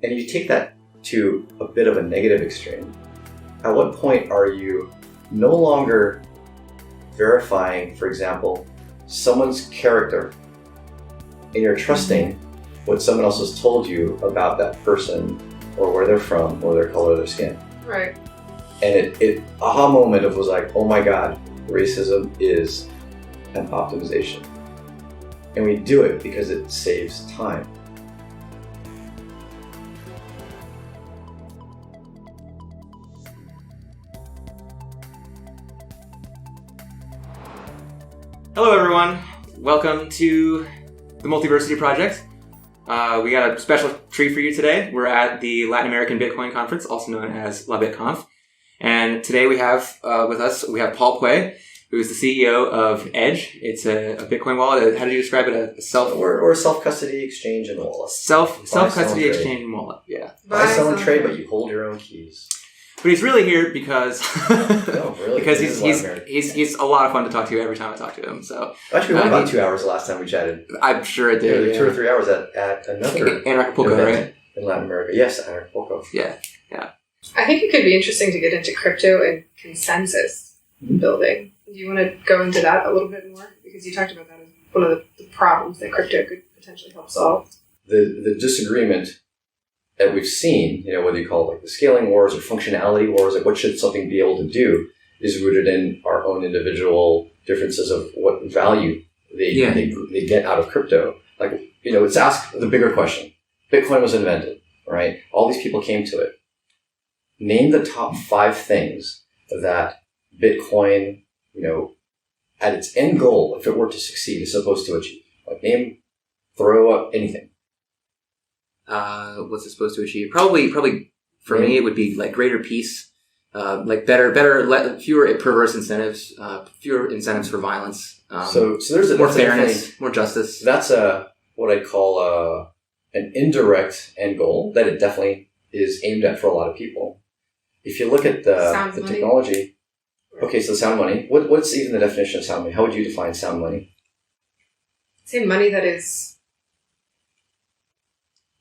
And you take that to a bit of a negative extreme. At what point are you no longer verifying, for example, someone's character, and you're trusting what someone else has told you about that person, or where they're from, or their color of their skin? Right. And it aha moment of was like, oh my God, racism is an optimization. And we do it because it saves time. Hello everyone, welcome to the Multiversity project. We got a special treat for you today. We're at the Latin American Bitcoin Conference, also known as LaBitConf. And today we have with us, Paul Puey, who is the CEO of Edge. It's a Bitcoin wallet. How did you describe it? A self... Or a self-custody exchange and wallet. Self-custody exchange and wallet, yeah. Buy, sell, and trade, but you hold your own keys. But he's really here because no, really, because he's a lot of fun to talk to every time I talk to him. So actually, we went about 2 hours the last time we chatted. I'm sure it did. Yeah. 2 or 3 hours at another in Acapulco, right? In Latin America. Yes, in Acapulco. Yeah. I think it could be interesting to get into crypto and consensus building. Do you want to go into that a little bit more? Because you talked about that as one of the problems that crypto could potentially help solve. The disagreement that we've seen, whether you call it like the scaling wars or functionality wars, like what should something be able to do, is rooted in our own individual differences of what value they get out of crypto. Like, let's ask the bigger question. Bitcoin was invented, right? All these people came to it. Name the top 5 things that Bitcoin, at its end goal, if it were to succeed, is supposed to achieve. Like throw up anything. What's it supposed to achieve? Probably for me, it would be like greater peace, like fewer perverse incentives, fewer incentives for violence. So there's more fairness, more justice. That's what I call an indirect end goal that it definitely is aimed at for a lot of people. If you look at the technology, okay, so sound money. What's even the definition of sound money? How would you define sound money? Say money that is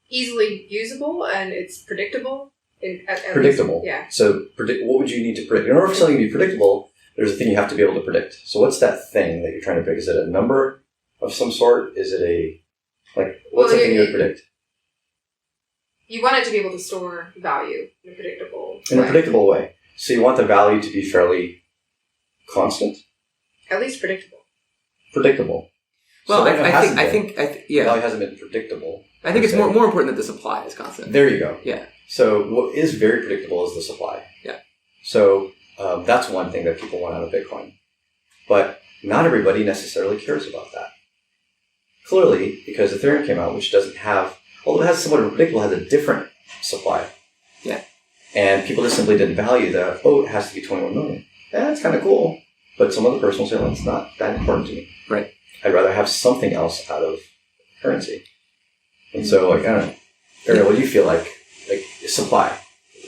easily usable and it's predictable. Predictable. Yeah. So what would you need to predict? In order for something to be predictable, there's a thing you have to be able to predict. So what's that thing that you're trying to predict? Is it a number of some sort? Is it what's the thing you would predict? You want it to be able to store value in a predictable way. So you want the value to be fairly constant? At least predictable. Predictable. Well, so I think, the value hasn't been predictable. I think it's more important that the supply is constant. There you go. Yeah. So what is very predictable is the supply. Yeah. So that's one thing that people want out of Bitcoin. But not everybody necessarily cares about that. Clearly, because Ethereum came out, which doesn't have, although it has somewhat of a predictable, has a different supply. Yeah. And people just simply didn't value that, it has to be 21 million. That's kind of cool. But some other person will say, it's not that important to me. Right. I'd rather have something else out of currency. And so, I don't know. Ariel, what do you feel like? Supply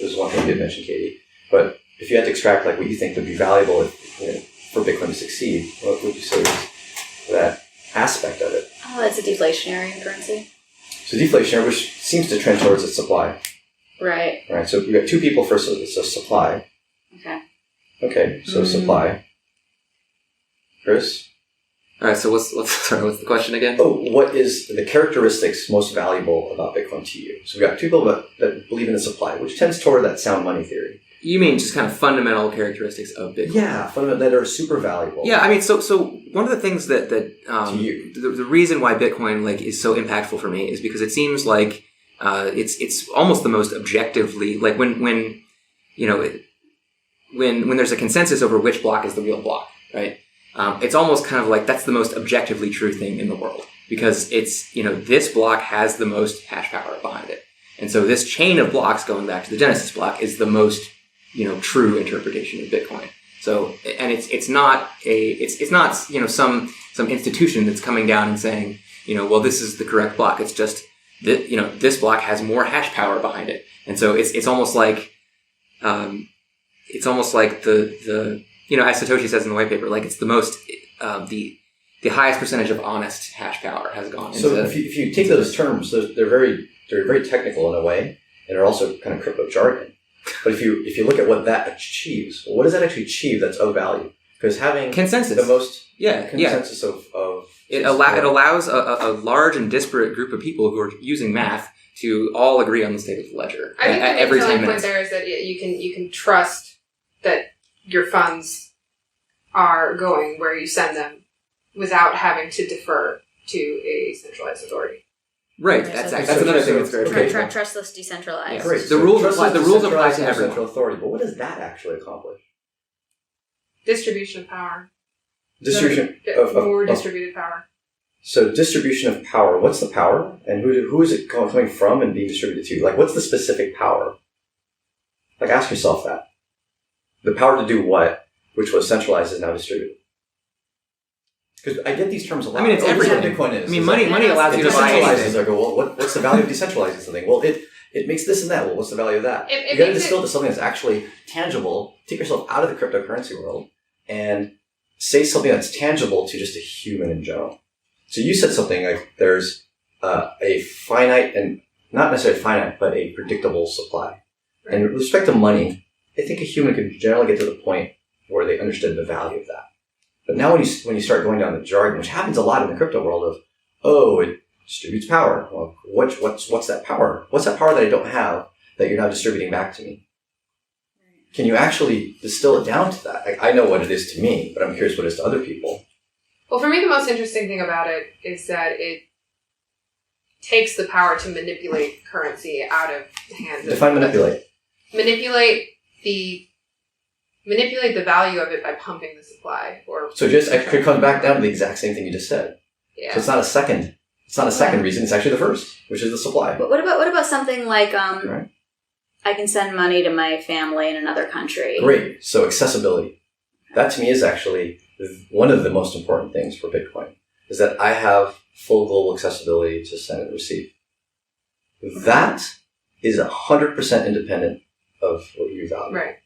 is one thing you did mention, Katie. But if you had to extract what you think would be valuable for Bitcoin to succeed, what would you say is that aspect of it? Oh, it's a deflationary currency. So deflationary, which seems to trend towards its supply. Right. Right. So you've got 2 people first, so it's a supply. Okay. So supply. Chris? All right, so what's the question again? What is the characteristics most valuable about Bitcoin to you? So we've got 2 people that believe in the supply, which tends toward that sound money theory. You mean just kind of fundamental characteristics of Bitcoin? Yeah, fundamental that are super valuable. Yeah, I mean, so one of the things that to you, the reason why Bitcoin is so impactful for me is because it seems like it's almost the most objectively when there's a consensus over which block is the real block, right? It's almost kind of like that's the most objectively true thing in the world because it's, this block has the most hash power behind it. And so this chain of blocks going back to the Genesis block is the most, true interpretation of Bitcoin. So, and it's not some institution that's coming down and saying, this is the correct block. It's just that, this block has more hash power behind it. And so it's almost like the as Satoshi says in the white paper, it's the most, the highest percentage of honest hash power has gone into. So if you take those terms, they're very technical in a way, and they're also kind of crypto jargon. But if you look at what that achieves, what does that actually achieve that's of value? Because having consensus, the most consensus of it allows a large and disparate group of people who are using math to all agree on the state of the ledger. I think at every 10 point minutes. there is that you can trust that your funds are going where you send them without having to defer to a centralized authority. Right. Yeah, That's another thing that's very important. Trustless, decentralized. Yeah. Great. The So rules trustless, apply. The rules apply to decentralized, everyone. central authority. But what does that actually accomplish? Distribution of power. Distribution More of distributed power. So distribution of power. What's the power, and who is it coming from and being distributed to? Like, what's the specific power? Like, ask yourself that. The power to do what, which was centralized, is now distributed. Because I get these terms a lot. I mean, it's this is what everything. Bitcoin is. I mean, It's money like, allows it you to buy decentralizes. anything. I go, well, what's the value of decentralizing something? Well, it makes this and that. Well, what's the value of that? It You got to makes distill to something that's actually tangible. Take yourself out of the cryptocurrency world and say something that's tangible to just a human in general. So you said something like there's a finite, and not necessarily finite, but a predictable supply. And with respect to money, I think a human can generally get to the point where they understood the value of that. But now when you start going down the jargon, which happens a lot in the crypto world of, oh, it distributes power. Well, what's that power? What's that power that I don't have that you're now distributing back to me? Can you actually distill it down to that? Like, I know what it is to me, but I'm curious what it is to other people. Well, for me, the most interesting thing about it is that it takes the power to manipulate currency out of the hands of... Define manipulate. Manipulate the value of it by pumping the supply. So it could come back down to the exact same thing you just said. Yeah. So it's not a second reason, it's actually the first, which is the supply. But what about something like Right. I can send money to my family in another country? Great. So accessibility. That to me is actually one of the most important things for Bitcoin, is that I have full global accessibility to send and receive. That is 100% independent of what you value. Right.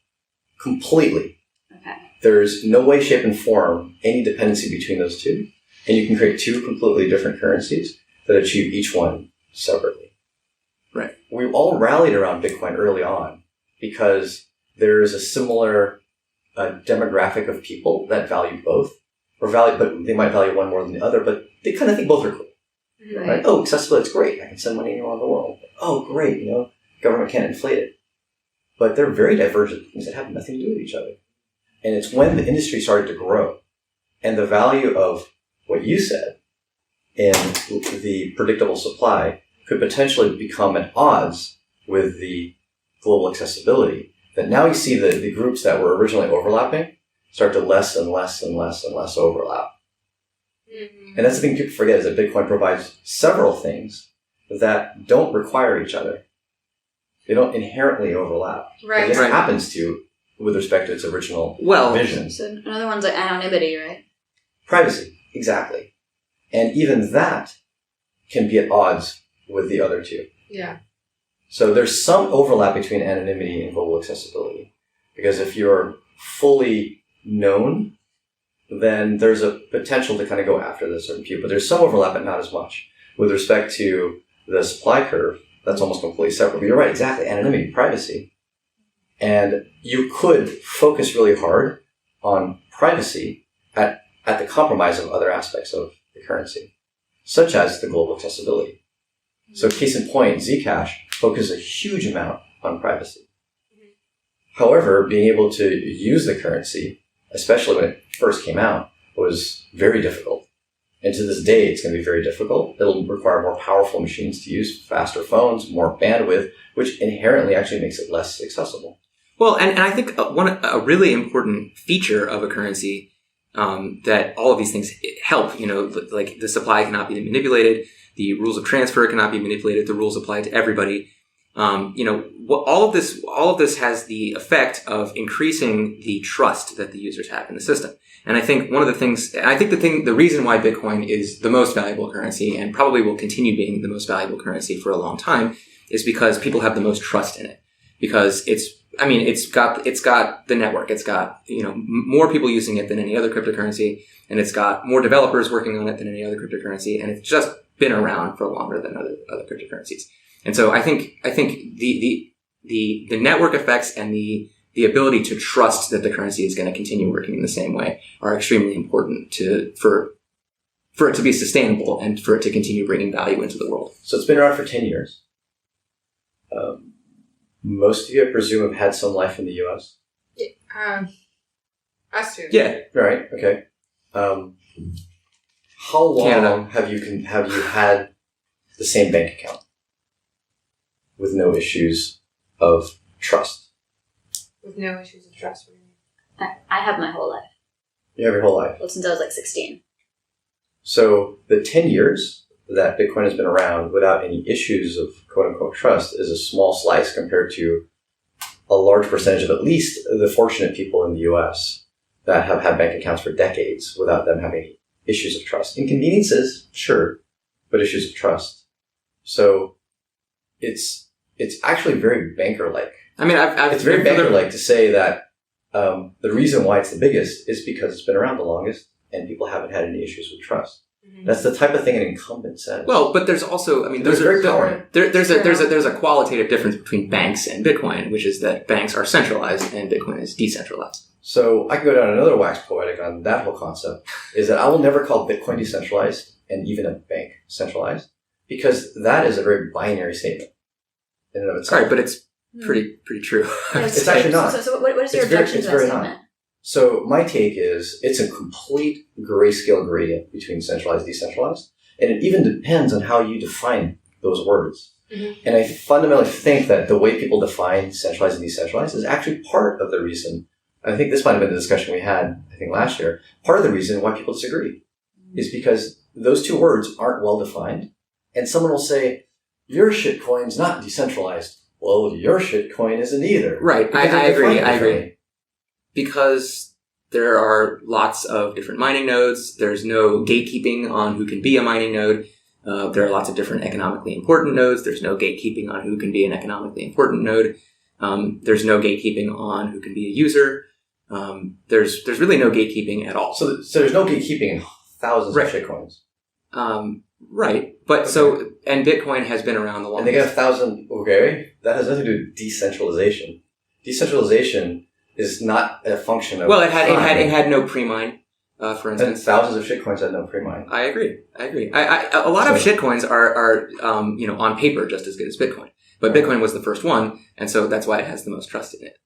Completely. Okay. There's no way, shape, and form any dependency between those two. And you can create two completely different currencies that achieve each one separately. Right. We all rallied around Bitcoin early on because there is a similar demographic of people that value both, but they might value one more than the other, but they kind of think both are cool. Right? Oh, accessibility is great. I can send money anywhere in the world. Oh, great. Government can't inflate it. But they're very divergent things that have nothing to do with each other. And it's when the industry started to grow and the value of what you said and the predictable supply could potentially become at odds with the global accessibility, that now you see the groups that were originally overlapping start to less and less and less and less overlap. Mm-hmm. And that's the thing people forget, is that Bitcoin provides several things that don't require each other. They don't inherently overlap. Right. It happens to with respect to its original vision. So another one's like anonymity, right? Privacy, exactly. And even that can be at odds with the other two. Yeah. So there's some overlap between anonymity and global accessibility. Because if you're fully known, then there's a potential to kind of go after the certain people. But there's some overlap, but not as much. With respect to the supply curve, that's almost completely separate. But you're right, exactly. Anonymity, privacy. And you could focus really hard on privacy at the compromise of other aspects of the currency, such as the global accessibility. So case in point, Zcash focuses a huge amount on privacy. However, being able to use the currency, especially when it first came out, was very difficult. And to this day, it's going to be very difficult. It'll require more powerful machines to use, faster phones, more bandwidth, which inherently actually makes it less accessible. Well, and I think a really important feature of a currency that all of these things help, like the supply cannot be manipulated, the rules of transfer cannot be manipulated, the rules apply to everybody. All of this has the effect of increasing the trust that the users have in the system. And I think the reason why Bitcoin is the most valuable currency and probably will continue being the most valuable currency for a long time is because people have the most trust in it. Because it's I mean, it's got the network. It's got, more people using it than any other cryptocurrency, and it's got more developers working on it than any other cryptocurrency, and it's just been around for longer than other cryptocurrencies. And so I think the network effects and the ability to trust that the currency is going to continue working in the same way are extremely important for it to be sustainable and for it to continue bringing value into the world. So it's been around for 10 years. Most of you, I presume, have had some life in the U.S. Us too. Yeah. Right. Okay. How long have you had the same bank account with no issues of trust? With no issues of trust. What do you mean? I have my whole life. You have your whole life. Well, since I was like 16. So the 10 years that Bitcoin has been around without any issues of quote-unquote trust is a small slice compared to a large percentage of at least the fortunate people in the U.S. that have had bank accounts for decades without them having issues of trust. Inconveniences, sure, but issues of trust. So it's actually very banker-like. I mean, it's very banker-like to say that the reason why it's the biggest is because it's been around the longest and people haven't had any issues with trust. Mm-hmm. That's the type of thing an incumbent says. Well, but there's also, I mean, there's a qualitative difference between banks and Bitcoin, which is that banks are centralized and Bitcoin is decentralized. So I can go down another wax poetic on that whole concept, is that I will never call Bitcoin decentralized and even a bank centralized, because that is a very binary statement in and of itself. Right, but it's pretty true. It's actually not. So what is your objection to that statement? Not. So my take is it's a complete grayscale gradient between centralized and decentralized. And it even depends on how you define those words. Mm-hmm. And I fundamentally think that the way people define centralized and decentralized is actually part of the reason. I think this might have been the discussion we had, I think, last year. Part of the reason why people disagree is because those two words aren't well defined. And someone will say, your shitcoin's not decentralized. Well, your shitcoin isn't either. Right. I agree. Because there are lots of different mining nodes. There's no gatekeeping on who can be a mining node. There are lots of different economically important nodes. There's no gatekeeping on who can be an economically important node. There's no gatekeeping on who can be a user. There's really no gatekeeping at all. So there's no gatekeeping in thousands of shitcoins. Right. But and Bitcoin has been around the longest. And they got 1,000, okay? That has nothing to do with decentralization. Decentralization is not a function of... Well, it had no pre-mine, for instance. And thousands of shitcoins had no pre-mine. I agree. A lot of shitcoins are on paper just as good as Bitcoin. But Bitcoin was the first one, and so that's why it has the most trust in it.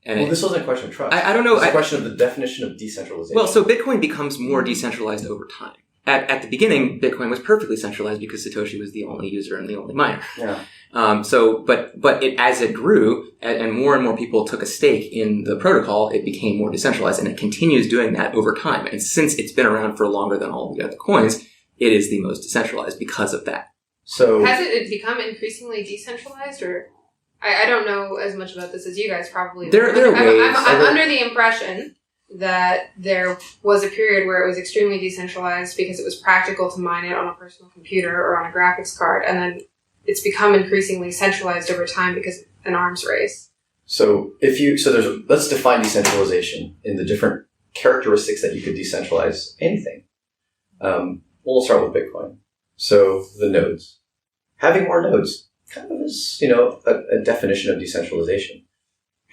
And this wasn't a question of trust. I don't know. It's a question of the definition of decentralization. Well, so Bitcoin becomes more decentralized over time. At the beginning, Bitcoin was perfectly centralized because Satoshi was the only user and the only miner. Yeah. But as it grew and more people took a stake in the protocol, it became more decentralized, and it continues doing that over time. And since it's been around for longer than all the other coins, it is the most decentralized because of that. So has it become increasingly decentralized, or I don't know as much about this as you guys probably. There are ways. I'm under the impression that there was a period where it was extremely decentralized because it was practical to mine it on a personal computer or on a graphics card, and then it's become increasingly centralized over time because of an arms race. So let's define decentralization in the different characteristics that you could decentralize anything. We'll start with Bitcoin. So the nodes. Having more nodes kind of is, a definition of decentralization.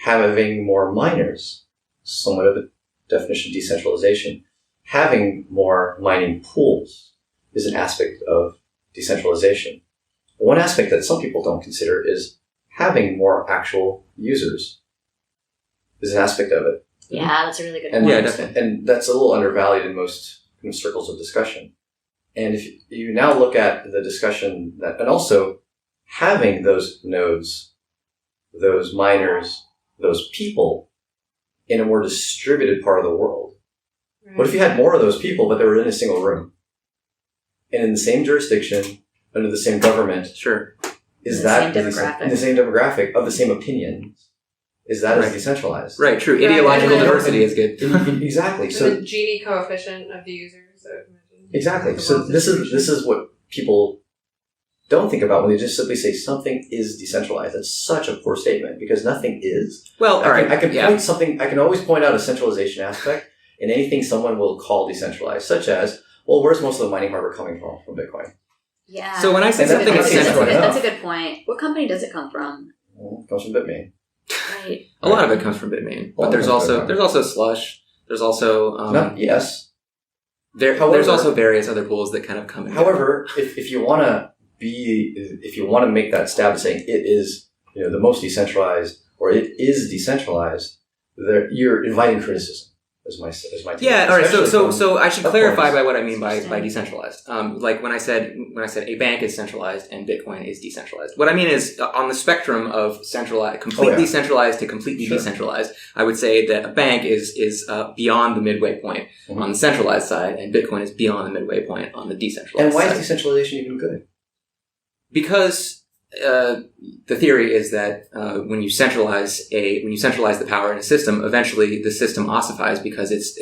Having more miners, somewhat of a definition of decentralization. Having more mining pools is an aspect of decentralization. One aspect that some people don't consider is having more actual users is an aspect of it. Yeah, that's a really good point. Yeah, definitely. And that's a little undervalued in most circles of discussion. And if you now look at the discussion and also having those nodes, those miners, those people in a more distributed part of the world. Right. What if you had more of those people, but they were in a single room and in the same jurisdiction, under the same government? Sure. In the same demographic of the same opinions? Is that as decentralized? Right. True. Ideological diversity is good. Exactly. So the Gini coefficient of the users. Exactly. So this is what people don't think about when they just simply say something is decentralized. That's such a poor statement because nothing is. Well, I can always point out a centralization aspect in anything someone will call decentralized, such as, well, where's most of the mining hardware coming from? From Bitcoin. Yeah. So when I say And something is centralized, that's a good point. What company does it come from? Well, it comes from Bitmain. Right. a lot of it comes from Bitmain, but there's also Slush. There's also Yes. there's also various other pools that kind of come in. However, if you want to make that stab at saying it is, the most decentralized or it is decentralized, you're inviting criticism. Is my take. Yeah. All right. Especially So I should clarify by what I mean by Interesting. decentralized. Like when I said a bank is centralized and Bitcoin is decentralized. What I mean is on the spectrum of completely centralized to completely decentralized. I would say that a bank is beyond the midway point on the centralized side, and Bitcoin is beyond the midway point on the decentralized. And why side. is decentralization even good? Because the theory is that when you centralize the power in a system, eventually the system ossifies because it's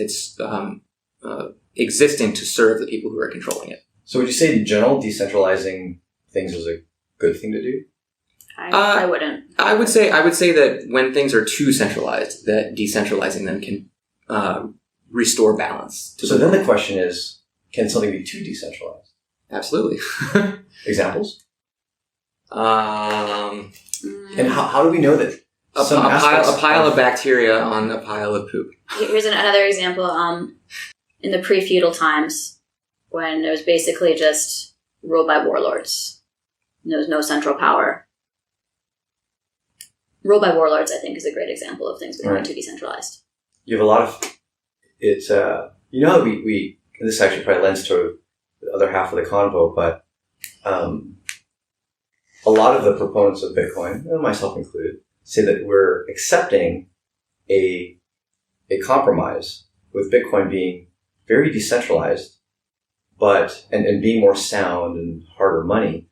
existing to serve the people who are controlling it. So would you say in general decentralizing things is a good thing to do? I wouldn't. I would say that when things are too centralized, that decentralizing them can restore balance. So then the question is, can something be too decentralized? Absolutely. Examples? Um, And how do we know that a pile of bacteria on a pile of poop. Here's another example. In the pre-feudal times, when it was basically just ruled by warlords, there was no central power. Ruled by warlords, I think, is a great example of things becoming too decentralized. You have a lot of it's. How we and this actually probably lends to the other half of the convo, but. A lot of the proponents of Bitcoin, and myself included, say that we're accepting a compromise with Bitcoin being very decentralized, but and being more sound and harder money,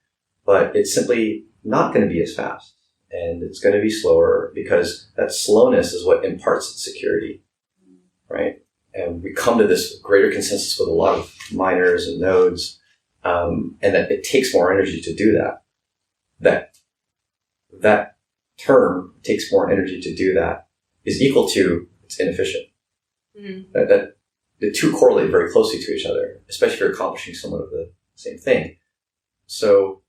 but it's simply not going to be as fast, and it's going to be slower because that slowness is what imparts its security, right? And we come to this greater consensus with a lot of miners and nodes, and that it takes more energy to do that. That term takes more energy to do that is equal to it's inefficient. Mm-hmm. That the two correlate very closely to each other, especially if you're accomplishing somewhat of the same thing. So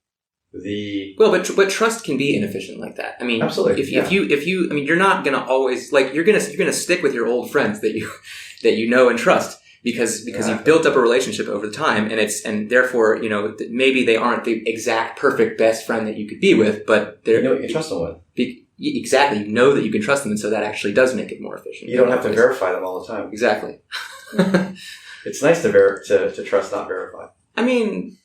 but trust can be inefficient like that. I mean, absolutely. If you, I mean, you're not gonna always you're gonna stick with your old friends that you know and trust. Because you've built up a relationship over time, and therefore, maybe they aren't the exact perfect best friend that you could be with, but they're you can trust them with. Exactly, you know that you can trust them, and so that actually does make it more efficient. You don't have to verify them all the time. Exactly. It's nice to trust, not verify. I mean,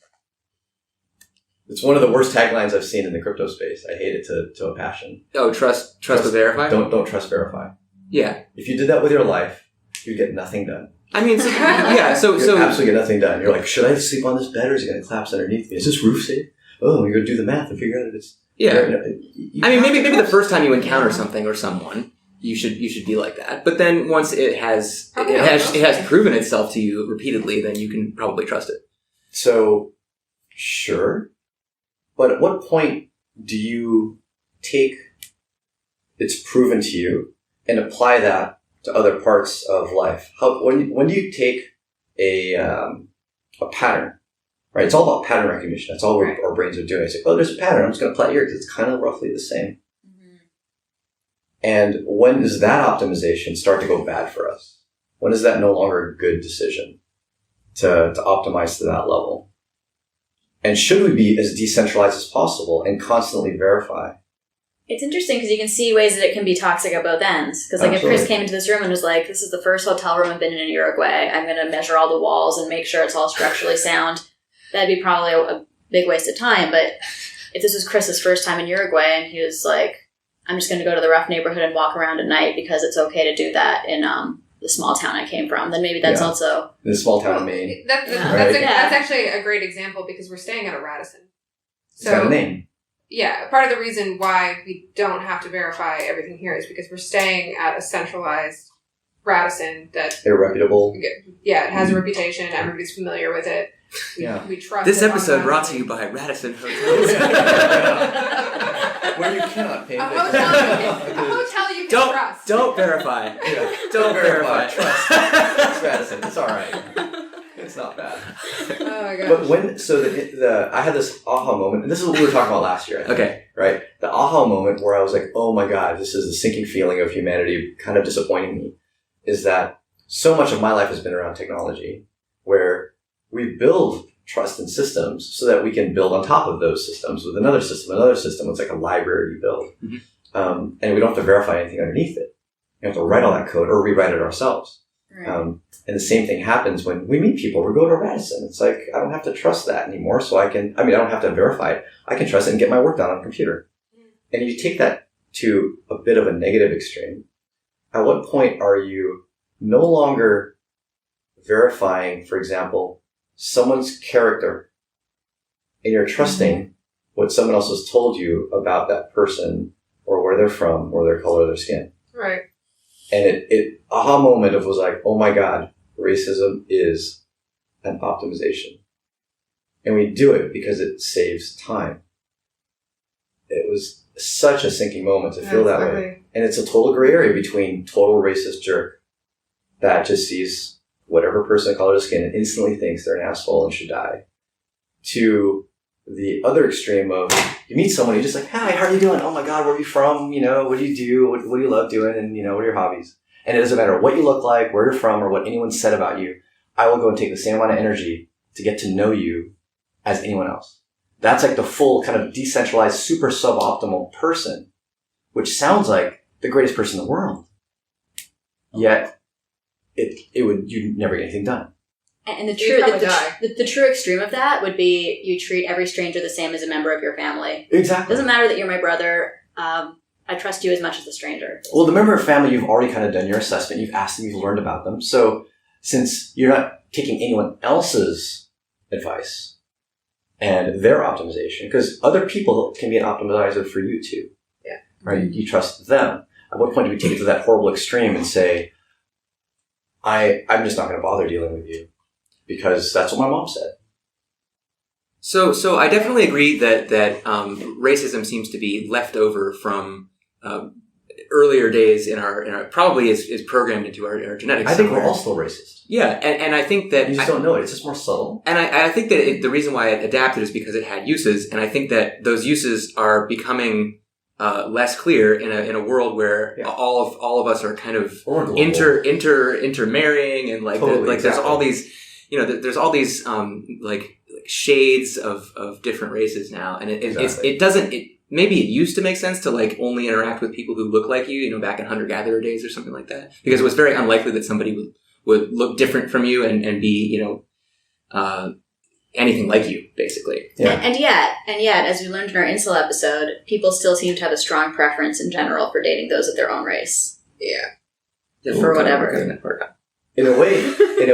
it's one of the worst taglines I've seen in the crypto space. I hate it to a passion. Oh, trust but verify. Don't trust, verify. Yeah. If you did that with your life, you'd get nothing done. I mean, so you absolutely get nothing done. You're like, should I sleep on this bed or is it going to collapse underneath me? Is this roof safe? Oh, you're going to do the math and figure out if it's. Yeah. I mean, maybe the first time you encounter something or someone, you should be like that. But then once it has proven itself to you repeatedly, then you can probably trust it. So, sure. But at what point do you take it's proven to you and apply that to other parts of life? When do you take a pattern, right? It's all about pattern recognition. That's all our brains are doing. It's like, oh, there's a pattern. I'm just going to apply it here because it's kind of roughly the same. Mm-hmm. And when does that optimization start to go bad for us? When is that no longer a good decision to optimize to that level? And should we be as decentralized as possible and constantly verify? It's interesting because you can see ways that it can be toxic at both ends. Because if Chris came into this room and was like, this is the first hotel room I've been in Uruguay, I'm going to measure all the walls and make sure it's all structurally sound, that'd be probably a big waste of time. But if this was Chris's first time in Uruguay and he was like, I'm just going to go to the rough neighborhood and walk around at night because it's okay to do that in the small town I came from, then maybe that's also... The small town in Maine. That's actually a great example because we're staying at a Radisson. It's got a name. Yeah, part of the reason why we don't have to verify everything here is because we're staying at a centralized Radisson that... They're reputable. Yeah, it has a reputation. Everybody's familiar with it. We trust. This it episode brought to automatically. you by Radisson Hotel. Where you cannot pay A bills. hotel you can trust. Don't verify. Yeah. Don't verify. Trust. It's Radisson. It's all right. It's not bad. Oh my gosh. But I had this aha moment, and this is what we were talking about last year, I think, Okay. right? The aha moment where I was like, oh my God, this is the sinking feeling of humanity kind of disappointing me, is that so much of my life has been around technology, where we build trust in systems so that we can build on top of those systems with another system. It's like a library you build. Mm-hmm. And we don't have to verify anything underneath it. We have to write all that code or rewrite it ourselves. Right. And the same thing happens when we meet people. We go to Radisson. It's like, I don't have to trust that anymore. So I don't have to verify it. I can trust it and get my work done on a computer. And you take that to a bit of a negative extreme. At what point are you no longer verifying, for example, someone's character, and you're trusting what someone else has told you about that person or where they're from or their color of their skin? Right. And it aha moment was like, oh my God, racism is an optimization. And we do it because it saves time. It was such a sinking moment to feel that way. And it's a total gray area between total racist jerk that just sees whatever person of color of skin and instantly thinks they're an asshole and should die, to the other extreme of you meet someone, you're just like, hi, how are you doing? Oh my God, where are you from? You know, what do you do? What do you love doing? And, you know, what are your hobbies? And it doesn't matter what you look like, where you're from, or what anyone said about you. I will go and take the same amount of energy to get to know you as anyone else. That's like the full kind of decentralized, super suboptimal person, which sounds like the greatest person in the world. Yet, you'd never get anything done. And the You'd probably die. the true extreme of that would be you treat every stranger the same as a member of your family. It Exactly. doesn't matter that you're my brother. I trust you as much as the stranger. Well, the member of family, you've already kind of done your assessment. You've asked them, you've learned about them. So since you're not taking anyone else's advice and their optimization, because other people can be an optimizer for you too. Yeah. Right? You trust them. At what point do we take it to that horrible extreme and say, I'm just not going to bother dealing with you because that's what my mom said. So I definitely agree that racism seems to be left over from earlier days in our probably is programmed into our genetics. I think somewhere. we're all still racist. Yeah, and I think that You just don't know it. It's just more subtle. And I think that the reason why it adapted is because it had uses, and I think that those uses are becoming less clear in a world where all of us are kind of intermarrying, and like there's all these, there's all these like shades of different races now, and maybe it used to make sense to like only interact with people who look like you, back in hunter-gatherer days or something like that, because it was very unlikely that somebody would look different from you and be, anything like you, basically. Yeah. And yet, as we learned in our incel episode, people still seem to have a strong preference in general for dating those of their own race. Yeah. For whatever. In a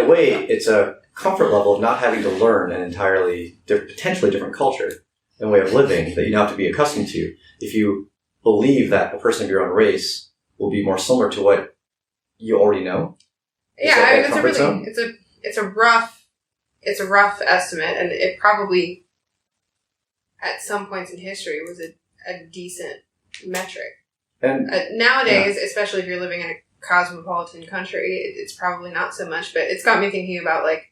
way, it's a comfort level of not having to learn an entirely potentially different culture and way of living that you don't have to be accustomed to. If you believe that a person of your own race will be more similar to what you already know. Yeah, it's a rough estimate, and it probably at some points in history was a decent metric. And nowadays, especially if you're living in a cosmopolitan country, it's probably not so much, but it's got me thinking about, like,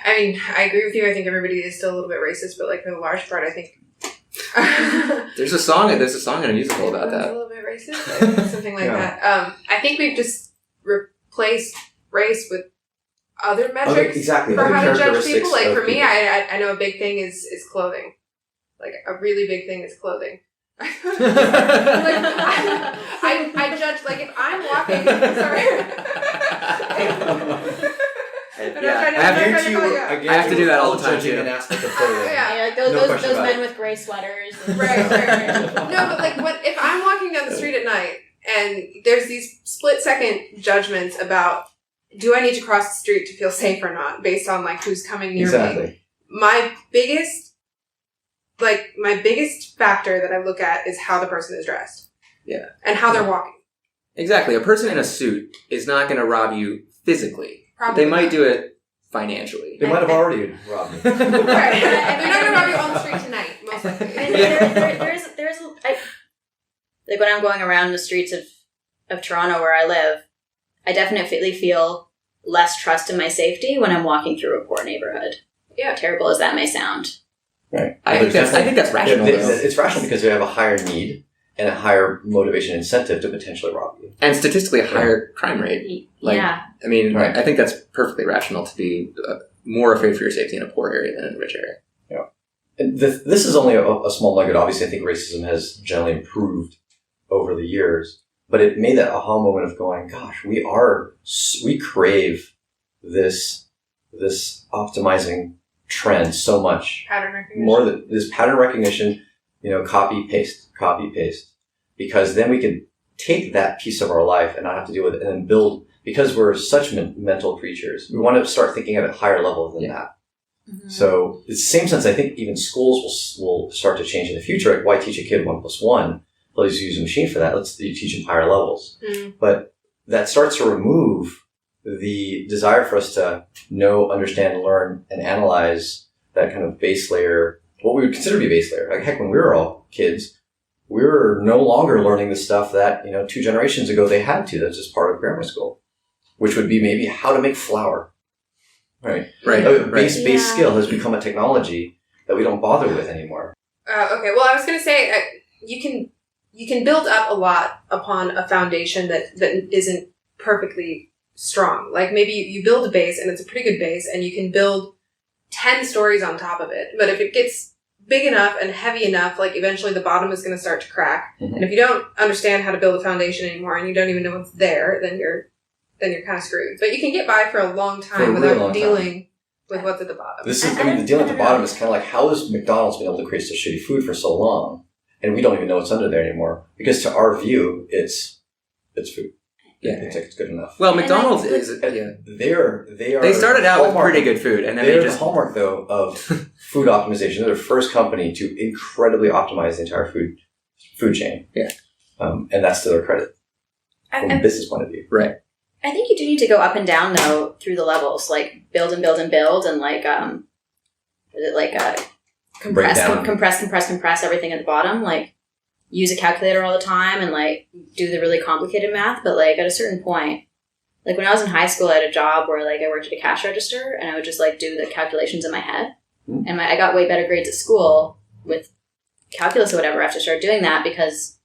I mean, I agree with you. I think everybody is still a little bit racist, but like for the large part, I think there's a song and a musical about that. A little bit racist, something like that. I think we've just replaced race with other metrics for how to judge people. Like for me, I know a big thing is clothing. Like a really big thing is clothing. I judge, like, if I'm walking. Sorry. I have to do that all the time too. Like those men with gray sweaters. Right. No, but like, if I'm walking down the street at night and there's these split-second judgments about, do I need to cross the street to feel safe or not, based on like who's coming near me. My biggest factor that I look at is how the person is dressed. Yeah. And how they're walking. Exactly. A person in a suit is not going to rob you physically. Probably they might do it financially. They might have already robbed me. Right. They're not going to rob you on the street tonight, most likely. There's like when I'm going around the streets of Toronto where I live, I definitely feel less trust in my safety when I'm walking through a poor neighborhood. Yeah, terrible as that may sound. Right. I think that's rational. It's rational because they have a higher need and a higher motivation incentive to potentially rob you. And statistically a higher crime rate. Yeah. I mean, right. I think that's perfectly rational to be more afraid for your safety in a poor area than in a rich area. Yeah. And this is only a small nugget. Obviously, I think racism has generally improved over the years, but it made that aha moment of going, gosh, we crave this optimizing trend so much. Pattern recognition. More than this pattern recognition, copy, paste, because then we can take that piece of our life and not have to deal with it and then build, because we're such mental creatures. We want to start thinking at a higher level than that. Mm-hmm. So it's the same sense, I think even schools will start to change in the future. Like, why teach a kid 1 + 1? Let's use a machine for that. Let's teach them higher levels. Mm. But that starts to remove the desire for us to know, understand, learn, and analyze that kind of base layer, what we would consider to be base layer. Like, heck, when we were all kids, we were no longer learning the stuff that, 2 generations ago they had to. That's just part of grammar school, which would be maybe how to make flour. Right. Base skill has become a technology that we don't bother with anymore. Okay. Well, I was going to say, you can build up a lot upon a foundation that isn't perfectly strong. Like, maybe you build a base and it's a pretty good base and you can build 10 stories on top of it. But if it gets big enough and heavy enough, like, eventually the bottom is going to start to crack. Mm-hmm. And if you don't understand how to build a foundation anymore and you don't even know what's there, then you're kind of screwed. But you can get by for a long time without dealing with what's at the bottom. The dealing at the bottom is kind of like, how has McDonald's been able to create such shitty food for so long? And we don't even know what's under there anymore. Because to our view, it's food. Yeah, it's good enough. Well, McDonald's is They started out with pretty good food, and then they're the hallmark though of food optimization. They're the first company to incredibly optimize the entire food chain. Yeah, and that's to their credit from a business point of view. Right. I think you do need to go up and down though through the levels, like build and build and build, and compress everything at the bottom, like. Use a calculator all the time and like do the really complicated math, but like at a certain point, like when I was in high school, I had a job where like I worked at a cash register and I would just like do the calculations in my head. Mm. And I got way better grades at school with calculus or whatever after I started doing that because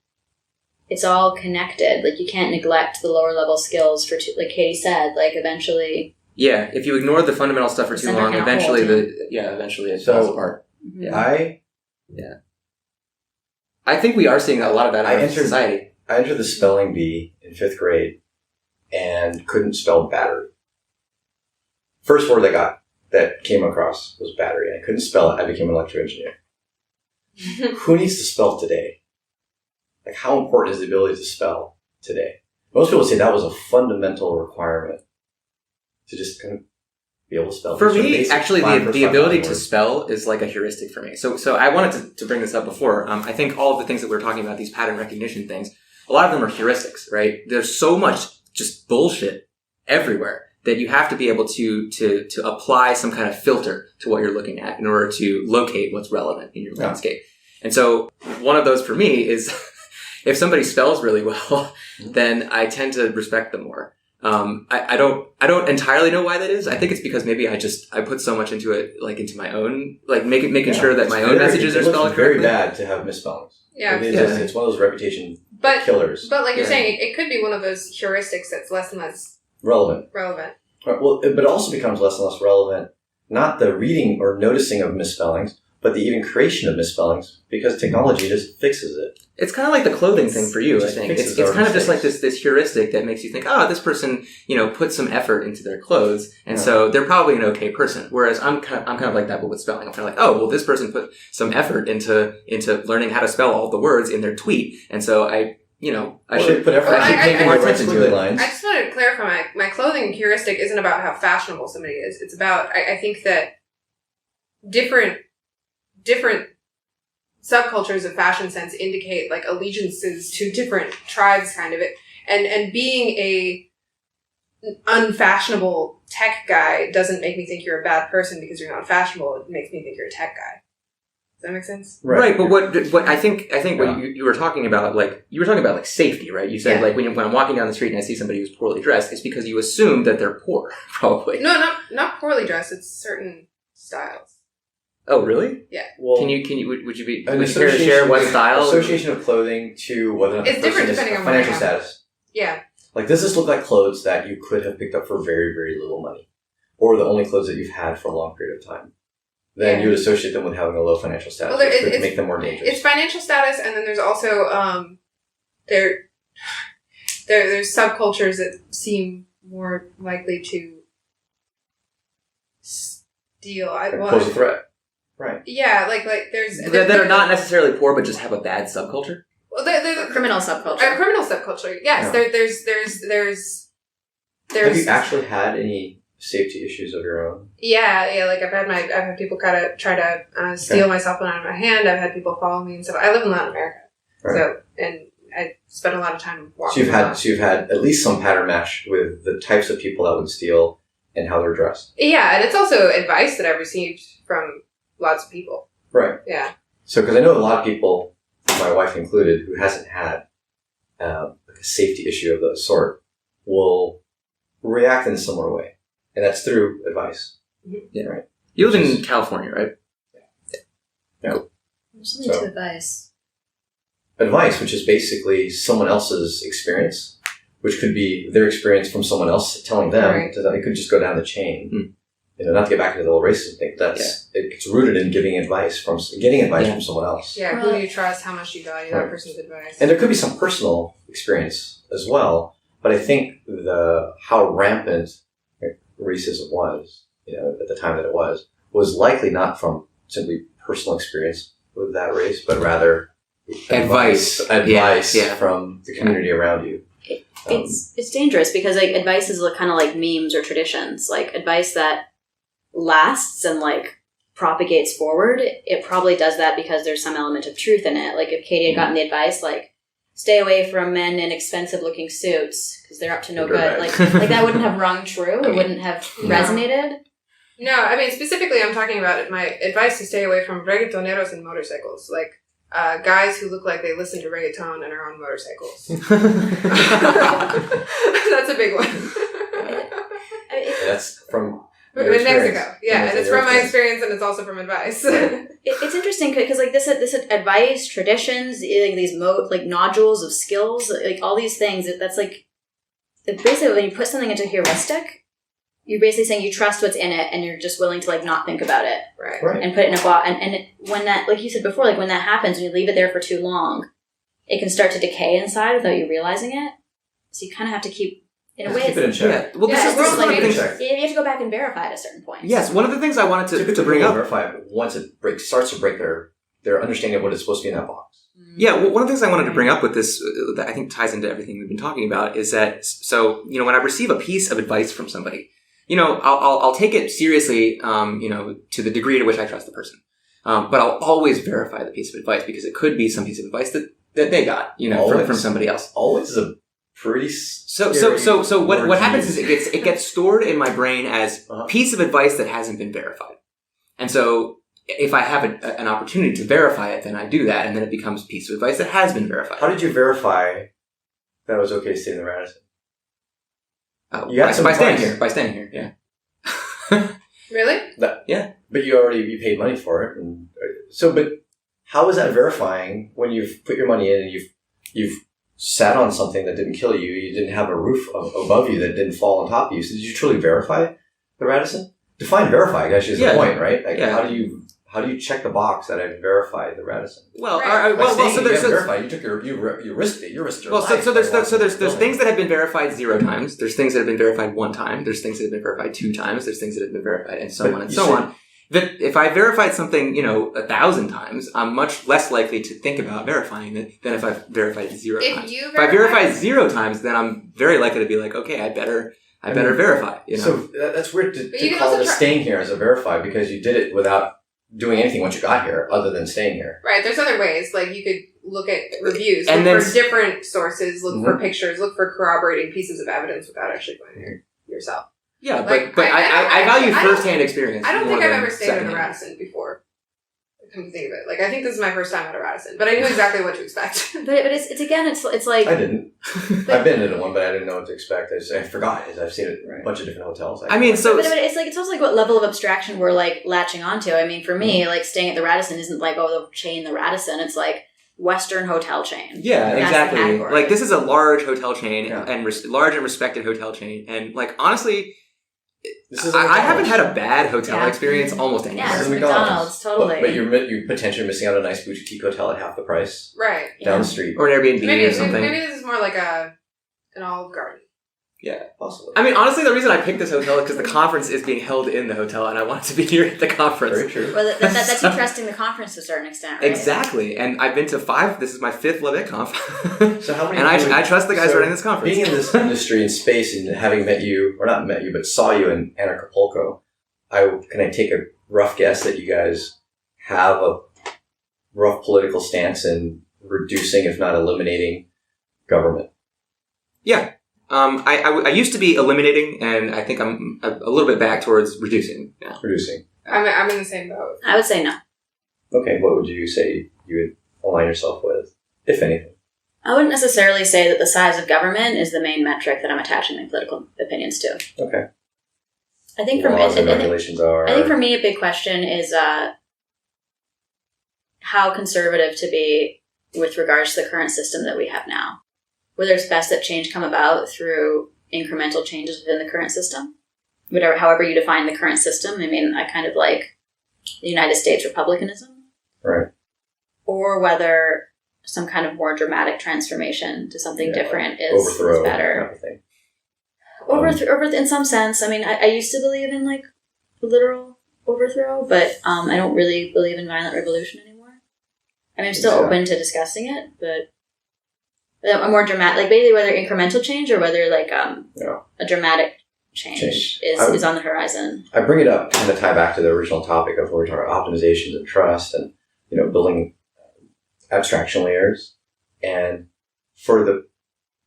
it's all connected. Like you can't neglect the lower level skills for like Katie said, like eventually. Yeah, if you ignore the fundamental stuff for too long, eventually it falls apart. Mm-hmm. I think we are seeing a lot of that in society. I entered the spelling bee in 5th grade and couldn't spell battery. First word I got that came across was battery. And I couldn't spell it. I became an electrical engineer. Who needs to spell today? Like, how important is the ability to spell today? Most people say that was a fundamental requirement to just kind of be able to spell. For me, actually, the ability to spell is like a heuristic for me. So I wanted to bring this up before. I think all of the things that we're talking about, these pattern recognition things, a lot of them are heuristics, right? There's so much just bullshit everywhere that you have to be able to apply some kind of filter to what you're looking at in order to locate what's relevant in your landscape. And so one of those for me is if somebody spells really well, then I tend to respect them more. I don't entirely know why that is. I think it's because maybe I put so much into it, like into my own, like making sure that my own messages are spelled correctly. Very bad to have misspellings. Yeah. It's one of those reputation killers. But like you're saying, it could be one of those heuristics that's less and less relevant. Well, but it also becomes less and less relevant, not the reading or noticing of misspellings, but the even creation of misspellings, because technology just fixes it. It's kind of like the clothing thing for you, I think. It's kind of just like this heuristic that makes you think, this person, put some effort into their clothes, and so they're probably an okay person. Whereas I'm kind of like that, but with spelling. I'm kind of like, this person put some effort into learning how to spell all the words in their tweet, and so I should put effort. I should pay more attention to it. I just want to clarify, my clothing heuristic isn't about how fashionable somebody is. It's about, I think that different subcultures of fashion sense indicate like allegiances to different tribes, kind of it, and being unfashionable tech guy doesn't make me think you're a bad person because you're not fashionable. It makes me think you're a tech guy. Does that make sense? Right, but what I think what you were talking about, like safety, right? You said like when I'm walking down the street and I see somebody who's poorly dressed, it's because you assume that they're poor, probably. No, not poorly dressed. It's certain styles. Oh, really? Yeah. Well, would you care to share what style? Association of clothing to whether or not it's different depending on financial status. Yeah. Like, does this look like clothes that you could have picked up for very, very little money? Or the only clothes that you've had for a long period of time? Then you would associate them with having a low financial status, which would make them more dangerous. It's financial status, and then there's also there's subcultures that seem more likely to steal. Pose a threat. Right. Yeah, like there's that are not necessarily poor, but just have a bad subculture. Well, there's criminal subculture. A criminal subculture. Yes, Yeah. There's. Have you actually had any safety issues of your own? Yeah. Like I've had people kind of try to steal my cell phone out of my hand. I've had people follow me and stuff. I live in Latin America, so and I spent a lot of time walking. So you've had at least some pattern match with the types of people that would steal and how they're dressed. Yeah, and it's also advice that I've received from lots of people. Right. Yeah. So, because I know a lot of people, my wife included, who hasn't had like a safety issue of that sort, will react in a similar way. And that's through advice. Mm-hmm. Yeah, right. You live in California, right? Yeah. There's something to advice. Advice, which is basically someone else's experience, which could be their experience from someone else telling them. Right. It could just go down the chain. Mm. Not to get back into the whole racism thing. It's rooted in getting advice from someone else. Yeah, who do you trust? How much do you value that person's advice? And there could be some personal experience as well. But I think how rampant racism was, at the time that it was likely not from simply personal experience with that race, but rather advice from the community around you. It's dangerous because like advice is kind of like memes or traditions, like advice that lasts and like propagates forward. It probably does that because there's some element of truth in it. Like if Katie had gotten the advice like stay away from men in expensive looking suits because they're up to no good, like that wouldn't have rung true. It wouldn't have resonated. No, I mean specifically I'm talking about my advice to stay away from reggaetoneros and motorcycles, like guys who look like they listen to reggaeton and are on motorcycles. That's a big one. That's from in Mexico. Yeah, and it's from my experience and it's also from advice. It's interesting because like this advice, traditions, like these nodules of skills, like all these things, that's like basically when you put something into heuristic, you're basically saying you trust what's in it and you're just willing to like not think about it. Right. And put it in a box. When that, like you said before, like when that happens and you leave it there for too long, it can start to decay inside without you realizing it. So you kind of have to keep, in a way, keep it in check. Yeah. Well, this is like, one of the things. You have to go back and verify at a certain point. Yes, one of the things I wanted to bring up. Verify it once it starts to break their understanding of what is supposed to be in that box. Yeah, well, one of the things I wanted to bring up with this that I think ties into everything we've been talking about is that, so, when I receive a piece of advice from somebody, I'll take it seriously, to the degree to which I trust the person. But I'll always verify the piece of advice because it could be some piece of advice that they got, from somebody else. Always is a pretty So what happens is it gets stored in my brain as piece of advice that hasn't been verified. And so if I have an opportunity to verify it, then I do that, and then it becomes a piece of advice that has been verified. How did you verify that it was okay to stay in the Radisson? By staying here, yeah. Really? Yeah. But you paid money for it. But how is that verifying when you've put your money in and you've sat on something that didn't kill you, you didn't have a roof above you that didn't fall on top of you? So did you truly verify the Radisson? Define verify, actually, is the point, right? Like, how do you check the box that I've verified the Radisson? Well, so there's verified. You risked it. You risked your life. So there's things that have been verified 0 times. There's things that have been verified 1 time. There's things that have been verified 2 times. There's things that have been verified, and so on and so on. That if I verified something, 1,000 times, I'm much less likely to think about verifying it than if I've verified it 0 times. If I verify it 0 times, then I'm very likely to be like, okay, I better verify. So that's weird to call it staying here as a verify because you did it without doing anything once you got here other than staying here. Right. There's other ways. Like you could look at reviews, look for different sources, look for pictures, look for corroborating pieces of evidence without actually going here. yourself. Yeah, Like, but I value I don't- firsthand experience. I don't think more I've than ever stayed at a secondhand. Radisson before. Come to think of it, like I think this is my first time at a Radisson, but I knew exactly what to expect. But it's again, it's like I didn't. I've been into one, but I didn't know what to expect. I forgot. I've seen it in a bunch of different hotels. I mean, so but it's also like what level of abstraction we're like latching onto. I mean, for me, like staying at the Radisson isn't like the chain, the Radisson. It's like Western hotel chain. yeah, That's the exactly. category. Like this is a large hotel chain Yeah. and large and respected hotel chain, and like honestly, this is I haven't had a bad hotel Yeah. experience almost anywhere. Yeah, it's It's McDonald's, totally. But you're potentially missing out on a nice boutique hotel at half the price Right. down the street. Or an Airbnb Maybe or something. maybe this is more like an Olive Garden. Yeah, possibly. I mean, honestly, the reason I picked this hotel is because the conference is being held in the hotel, and I want to be here at the conference. Very true. Well, that's you trusting the conference to a certain extent, right? Exactly, and I've been to 5. This is my 5th LaBitConf. So how many? And I trust the guys running this conference. Being in this industry and space and having met you, or not met you, but saw you in Acapulco, can I take a rough guess that you guys have a rough political stance in reducing, if not eliminating, government? Yeah. I used to be eliminating, and I think I'm a little bit back towards reducing now. Reducing. I'm in the same boat. I would say no. Okay, what would you say you would align yourself with, if anything? I wouldn't necessarily say that the size of government is the main metric that I'm attaching my political opinions to. Okay. I think for Laws and regulations are. I think for me a big question is how conservative to be with regards to the current system that we have now. Whether it's best that change come about through incremental changes within the current system, however you define the current system. I mean, I kind of like the United States republicanism, Right. or whether some kind of more dramatic transformation to something different is Overthrow better. kind of thing. Overthrow, in some sense. I mean, I used to believe in like literal overthrow, but I don't really believe in violent revolution anymore. I mean, I'm still open to discussing it, but a more dramatic, like basically whether incremental change or whether like a dramatic change is on the horizon. I bring it up to kind of tie back to the original topic of where we're talking about optimizations and trust and, building abstraction layers and for the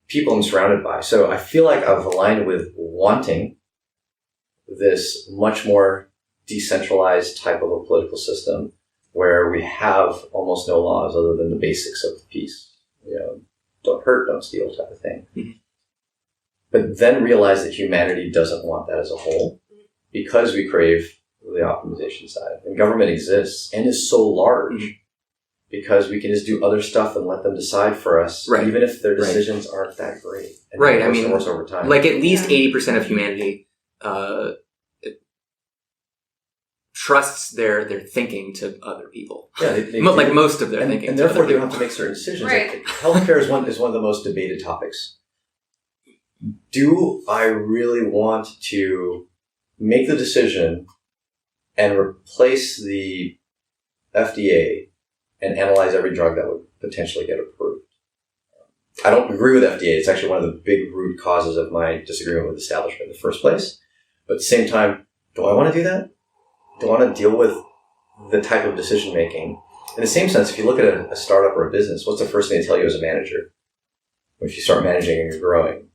people I'm surrounded by. So I feel like I've aligned with wanting this much more decentralized type of a political system where we have almost no laws other than the basics of peace. Don't hurt, don't steal type of thing. Mm-hmm. But then realize that humanity doesn't want that as a whole because we crave the optimization side. And government exists and is so large because we can just do other stuff and let them decide for us, even if their decisions aren't that great. And I mean, worse over time. Like at least 80% of humanity trusts their thinking to other people. Yeah, they like most of their thinking. And therefore they don't have to make certain decisions. Right. Like, healthcare is one of the most debated topics. Do I really want to make the decision and replace the FDA and analyze every drug that would potentially get approved? I don't agree with FDA. It's actually one of the big root causes of my disagreement with the establishment in the first place. But at the same time, do I want to do that? Do I want to deal with the type of decision making? In the same sense, if you look at a startup or a business, what's the first thing they tell you as a manager? If you start managing and you're growing.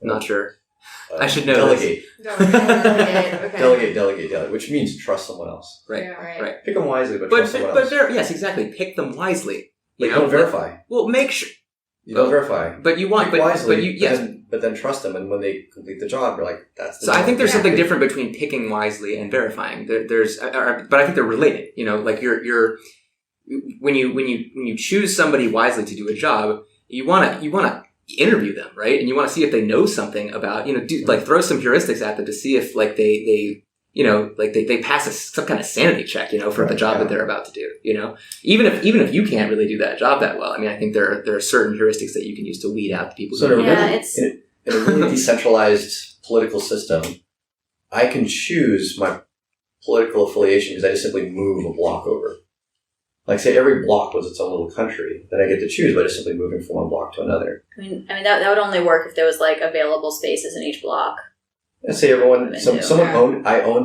Not sure. I should know delegate. Okay. Delegate, which means trust someone else. Right. Yeah, Right. Pick them wisely, but trust someone else. Yes, exactly. Pick them wisely. But you don't verify. Well, make sure. You don't verify. But you want, Pick wisely, but you, yes. But then trust them, and when they complete the job, you're like, that's the So I think there's Yeah. something different between picking wisely and verifying. But I think they're related. Like you're when you choose somebody wisely to do a job, you want to interview them, right? And you want to see if they know something about, throw some heuristics at them to see if like they pass some kind of sanity check, for the job that they're about to do, even if you can't really do that job that well. I mean, I think there are certain heuristics that you can use to weed out the people. So who in a really decentralized political system, I can choose my political affiliation because I just simply move a block over. Like, say every block was its own little country, then I get to choose by just simply moving from one block to another. I mean that would only work if there was like available spaces in each block. Let's say I owned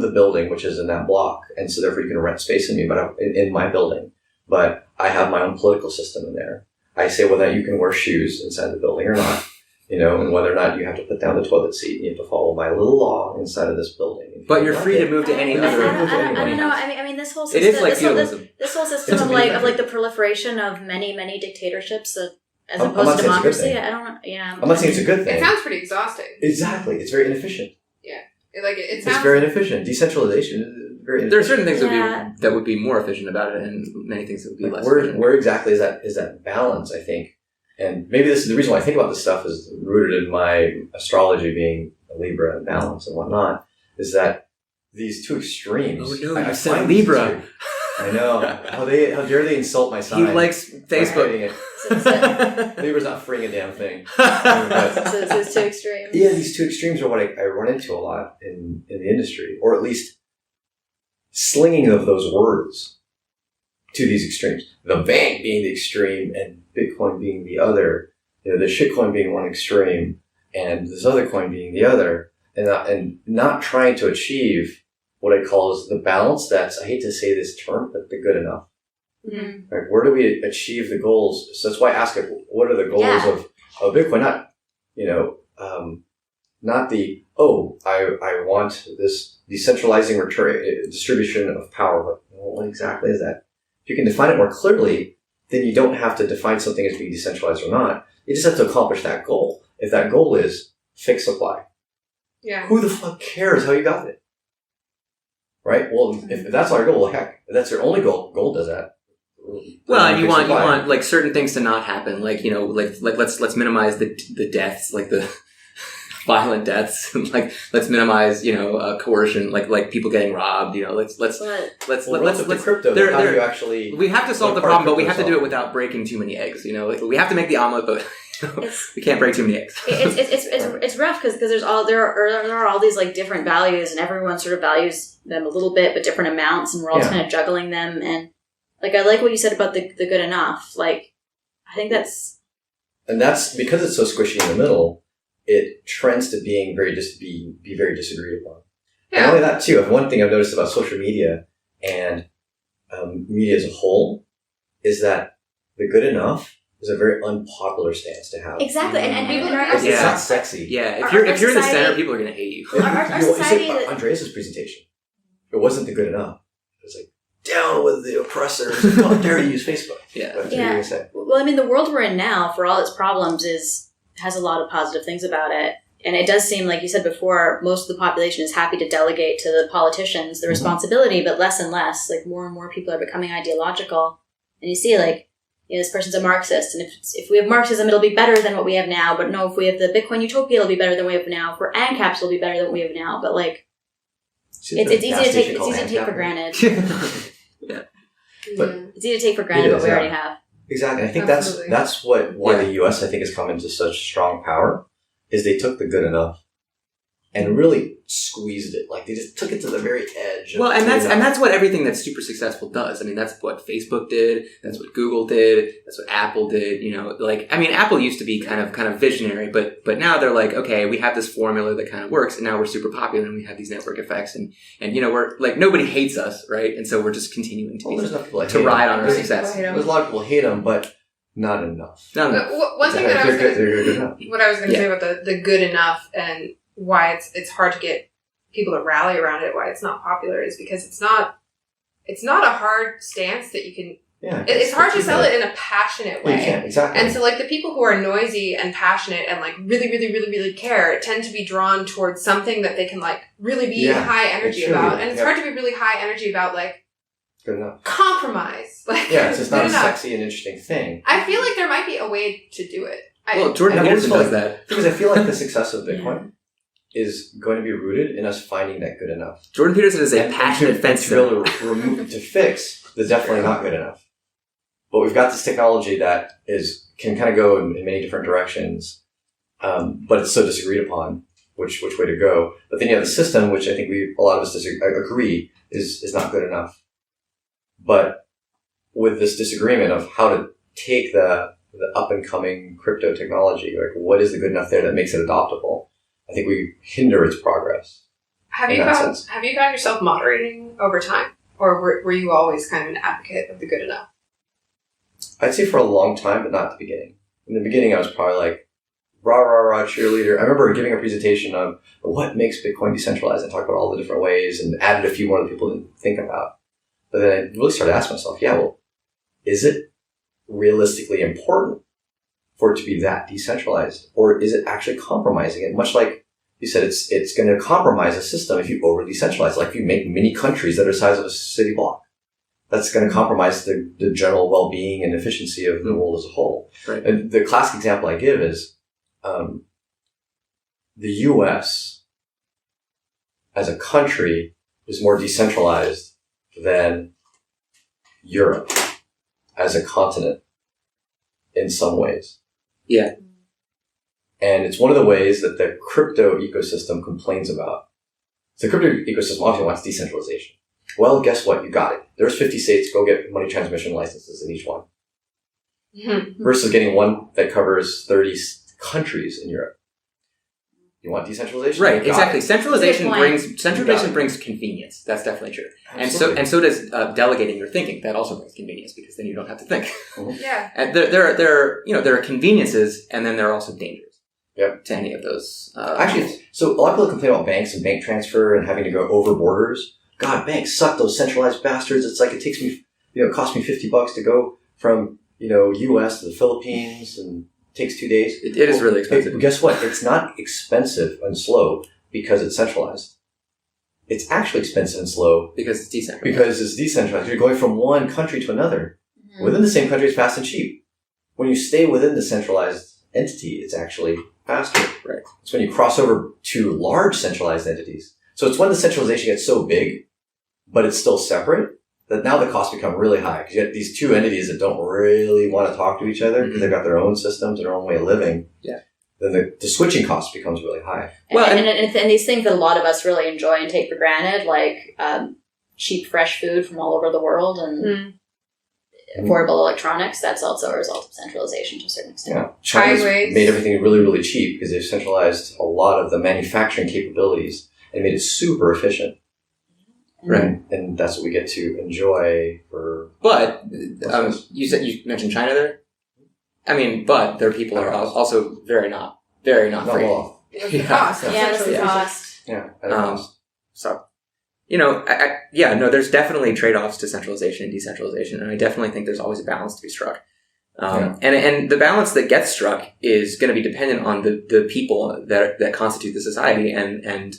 the building which is in that block, and so therefore you can rent space in me, but in my building. But I have my own political system in there. I say whether you can wear shoes inside the building or not, and whether or not you have to put down the toilet seat and you have to follow my little law inside of this building. But you're free to move to any other. I don't know. I mean, this whole system. It is like feudalism. This whole system of like the proliferation of many dictatorships as opposed to democracy. I don't know. Yeah. I'm not saying it's a good thing. It sounds pretty exhausting. Exactly. It's very inefficient. Yeah. It sounds. It's very inefficient. Decentralization is very inefficient. There are certain things that would be more efficient about it, and many things that would be less efficient. Where exactly is that balance, I think? And maybe this is the reason why I think about this stuff is rooted in my astrology being a Libra and balance and whatnot, is that these two extremes. Oh no, you said Libra. I know. How dare they insult my sign? He likes Facebook. Libra's not freeing a damn thing. So those two extremes. Yeah, these two extremes are what I run into a lot in the industry, or at least slinging of those words to these extremes. The bank being the extreme and Bitcoin being the other, the shitcoin being one extreme and this other coin being the other, and not trying to achieve what I call is the balance that's, I hate to say this term, but the good enough. Mm-hmm. Right? Where do we achieve the goals? So that's why I ask, what are the goals of Bitcoin? Not, not the, I want this decentralizing distribution of power, but what exactly is that? If you can define it more clearly, then you don't have to define something as being decentralized or not. You just have to accomplish that goal. If that goal is fixed supply, who the fuck cares how you got it? Right? Well, if that's our goal, heck, if that's your only goal, gold does that. Well, and you want like certain things to not happen, like let's minimize the deaths, like the violent deaths, like let's minimize coercion, like people getting robbed, let's crypto. How do you actually? We have to solve the problem, but we have to do it without breaking too many eggs. We have to make the omelet, but we can't break too many eggs. It's rough because there are all these like different values, and everyone sort of values them a little bit, but different amounts, and we're all kind of juggling them. And like I like what you said about the good enough. Like I think that's because it's so squishy in the middle. It trends to being very be very disagreed upon. Yeah. And only that too. One thing I've noticed about social media and media as a whole is that the good enough is a very unpopular stance to have. Exactly, and people it's not sexy. Yeah, if you're in the center, people are going to hate you. Our society, Andreas' presentation, it wasn't the good enough. It was like down with the oppressors. How dare you use Facebook? Yeah. Well, I mean, the world we're in now, for all its problems, has a lot of positive things about it. And it does seem, like you said before, most of the population is happy to delegate to the politicians the responsibility, but less and less. Like, more and more people are becoming ideological. And you see, like, this person's a Marxist, and if we have Marxism, it'll be better than what we have now. But no, if we have the Bitcoin utopia, it'll be better than we have now. If we're ANCAPs, it'll be better than what we have now. But, like, it's easy to take for granted. But it's easy to take for granted what we already have. Exactly. I think that's why the U.S. I think has come into such strong power is they took the good enough and really squeezed it. Like they just took it to the very edge. Well, and that's what everything that's super successful does. I mean, that's what Facebook did. That's what Google did. That's what Apple did. Apple used to be kind of visionary, but now they're like, okay, we have this formula that kind of works, and now we're super popular, and we have these network effects, and we're like nobody hates us, right? And so we're just continuing to ride on our success. There's a lot of people hate them, but not enough. One thing that I was going to say about the good enough and why it's hard to get people to rally around it, why it's not popular, is because it's not a hard stance that you can. Yeah, it's hard to sell it in a passionate way. You can, exactly. And so, like, the people who are noisy and passionate and like really, really, really, really care tend to be drawn towards something that they can like really be high energy about. And it's hard to be really high energy about like good enough compromise. Like, it's just not a sexy and interesting thing. I feel like there might be a way to do it. Jordan Peterson does that because I feel like the success of Bitcoin is going to be rooted in us finding that good enough. Jordan Peterson is a passionate fence to be able to to fix the definitely not good enough. But we've got this technology that can kind of go in many different directions, but it's so disagreed upon which way to go. But then you have the system, which I think a lot of us agree is not good enough. But with this disagreement of how to take the up and coming crypto technology, like what is the good enough there that makes it adoptable? I think we hinder its progress. Have you found yourself moderating over time, or were you always kind of an advocate of the good enough? I'd say for a long time, but not at the beginning. In the beginning, I was probably like rah cheerleader. I remember giving a presentation on what makes Bitcoin decentralized and talked about all the different ways and added a few more that people didn't think about. But then I really started to ask myself, is it realistically important for it to be that decentralized? Or is it actually compromising it? Much like you said, it's going to compromise a system if you over decentralize. Like if you make mini countries that are the size of a city block, that's going to compromise the general well-being and efficiency of the world as a whole. Right. And the classic example I give is the U.S. as a country is more decentralized than Europe as a continent in some ways. Yeah. And it's one of the ways that the crypto ecosystem complains about. So the crypto ecosystem often wants decentralization. Well, guess what? You got it. There's 50 states. Go get money transmission licenses in each one. Mm-hmm. Versus getting one that covers 30 countries in Europe. You want decentralization? Right, exactly. It. Centralization brings convenience. That's definitely true. Absolutely. And so does delegating your thinking. That also brings convenience because then you don't have to think. Mm-hmm. Yeah. And there are conveniences, and then there are also dangers. Yep. To any of those. Actually, so a lot of people complain about banks and bank transfer and having to go over borders. God, banks suck, those centralized bastards. It's like it takes me, it costs me $50 to go from, US to the Philippines and it takes 2 days. It is really expensive. Guess what? It's not expensive and slow because it's centralized. It's actually expensive and slow because it's decentralized. Because it's decentralized. You're going from one country to another. Mm-hmm. Within the same country, it's fast and cheap. When you stay within the centralized entity, it's actually faster. Right. It's when you cross over to large centralized entities. So it's when the centralization gets so big, but it's still separate, that now the costs become really high. Because you have these two entities that don't really want to talk to each other because they've got their own systems and their own way of living. Yeah. Then the switching cost becomes really high. Well, and these things that a lot of us really enjoy and take for granted, like cheap, fresh food from all over the world and affordable electronics, that's also a result of centralization to a certain extent. Yeah. China's made everything really, really cheap because they've centralized a lot of the manufacturing capabilities and made it super efficient. Right. And that's what we get to enjoy for... But, you mentioned China there? I mean, but their people are also very not free. Well. The cost. Yeah, that's the cost. Yeah. So, there's definitely trade-offs to centralization and decentralization, and I definitely think there's always a balance to be struck. And the balance that gets struck is going to be dependent on the people that constitute the society and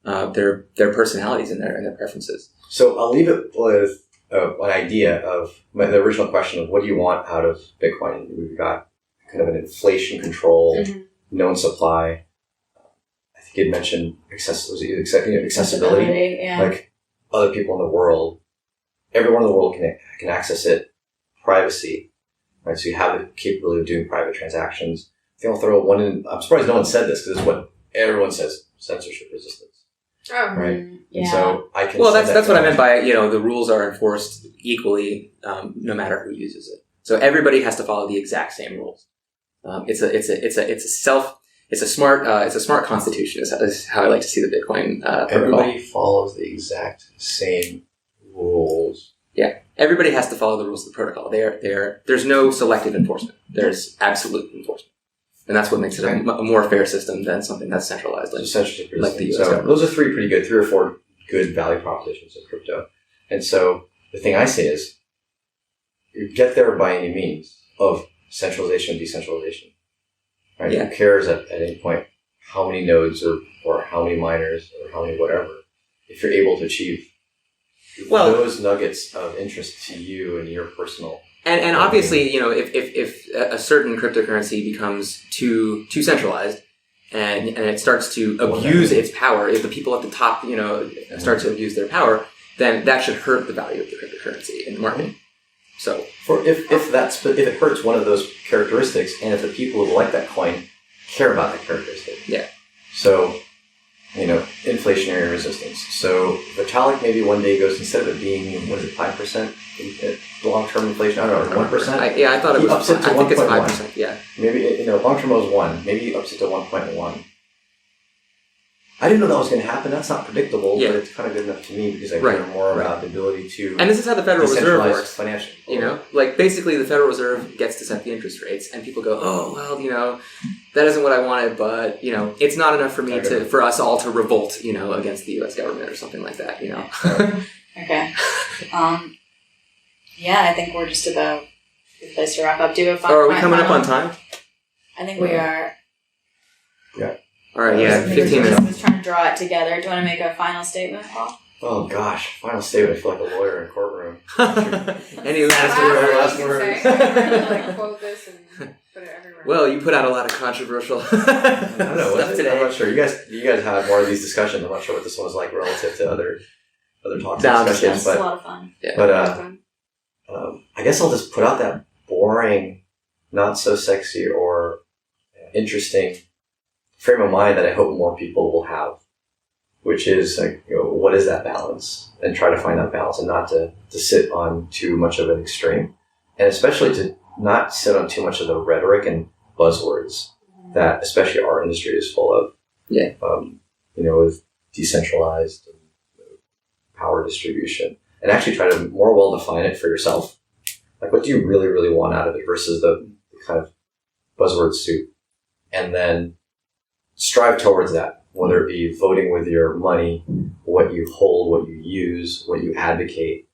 their personalities and their preferences. So I'll leave it with an idea of the original question of what do you want out of Bitcoin? We've got kind of an inflation control, known supply. I think you'd mentioned accessibility. Yeah. Like other people in the world, everyone in the world can access it. Privacy, right? So you have the capability of doing private transactions. I think I'll throw one in. I'm surprised no one said this because it's what everyone says: censorship resistance. Oh, right. Yeah. And so I can. Well, that's what I meant by the rules are enforced equally, no matter who uses it. So everybody has to follow the exact same rules. It's a smart constitution. Is how I like to see the Bitcoin protocol. Everybody follows the exact same rules. Yeah, everybody has to follow the rules of the protocol. There's no selective enforcement. There's absolute enforcement. And that's what makes it a more fair system than something that's centralized, like the US government. Those are three or four good value propositions of crypto. And so the thing I say is, you get there by any means of centralization and decentralization. Right? Yeah. Who cares at any point how many nodes or how many miners or how many whatever, if you're able to achieve those nuggets of interest to you and your personal. And obviously, if a certain cryptocurrency becomes too centralized and it starts to abuse its power, if the people at the top, start to abuse their power, then that should hurt the value of the cryptocurrency in the market. So, if it hurts one of those characteristics, and if the people who like that coin care about that characteristic, So, inflationary resistance. So Vitalik maybe one day goes, instead of it being 5%. Long-term inflation, I don't know, 1%? I thought it was. Ups it to 1.1. I think it's 5%. Yeah. Maybe long-term was 1. Maybe he ups it to 1.1. I didn't know that was going to happen. That's not predictable, Yeah. but it's kind of good enough to me because I Right. care more about the ability to And this is how the Federal Reserve decentralize works. financial. You know, like basically the Federal Reserve gets to set the interest rates, and people go, "Oh, well, you know, that isn't what I wanted, but you know, it's not enough for me for us all to revolt, you know, against the U.S. government or something like that." You know. Okay. Yeah, I think we're just about a good place to wrap up. Do you have Oh, are we coming up on time? I think we are. All right, yeah, I 15 was minutes. trying to draw it together. Do you want to make a final statement, Paul? Oh gosh, final statement. I feel like a lawyer in a courtroom. Any last Last words? words. Like quote this and put it everywhere. Well, you put out a lot of controversial I don't know. stuff today. I'm not sure. You guys had more of these discussions. I'm not sure what this one was like relative to other talks No, and discussions. It's a lot of fun. Yeah. But I guess I'll just put out that boring, not so sexy or interesting frame of mind that I hope more people will have, which is like, you know, what is that balance, and try to find that balance, and not to sit on too much of an extreme, and especially to not sit on too much of the rhetoric and buzzwords that especially our industry is full of. Yeah. You know, with decentralized power distribution, and actually try to more well define it for yourself. Like, what do you really, really want out of it versus the kind of buzzword soup, and then strive towards that, whether it be voting with your money, what you hold, what you use, what you advocate,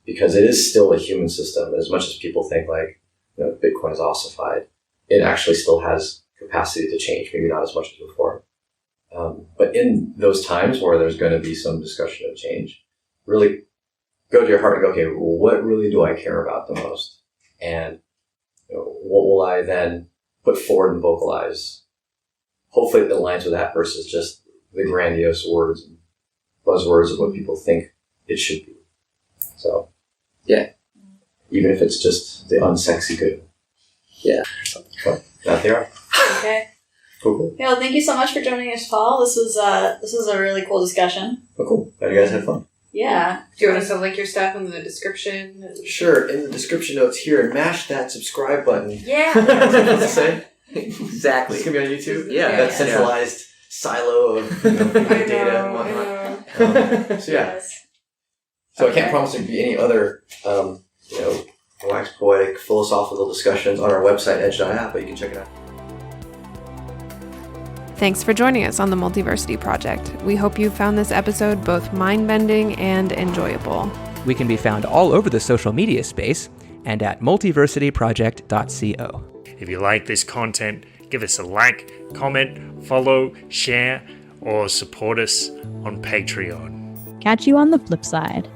because it is still a human system. As much as people think like, you know, Bitcoin is ossified, it actually still has capacity to change, maybe not as much as before. But in those times where there's going to be some discussion of change, really go to your heart and go, okay, well, what really do I care about the most? And you know, what will I then put forward and vocalize? Hopefully it aligns with that versus just the grandiose words and buzzwords of what people think it should be. So, yeah. Even if it's just the unsexy good. Yeah. So, out there. Okay. Cool. Yeah, well, thank you so much for joining us, Paul. This was a really cool discussion. Oh, cool. Glad you guys had fun. Yeah. Do you want us to link your stuff in the description? Sure. In the description notes here, and mash that subscribe button. Yeah. That's what I was to say. Exactly. It's going to be on YouTube? Yeah. That centralized silo of data and whatnot. So, yeah. Yes. So I can't promise there'd be any other, wax poetic, philosophical discussions on our website, edge.app, but you can check it out. Thanks for joining us on the Multiversity Project. We hope you found this episode both mind-bending and enjoyable. We can be found all over the social media space and at multiversityproject.co. If you like this content, give us a like, comment, follow, share, or support us on Patreon. Catch you on the flip side.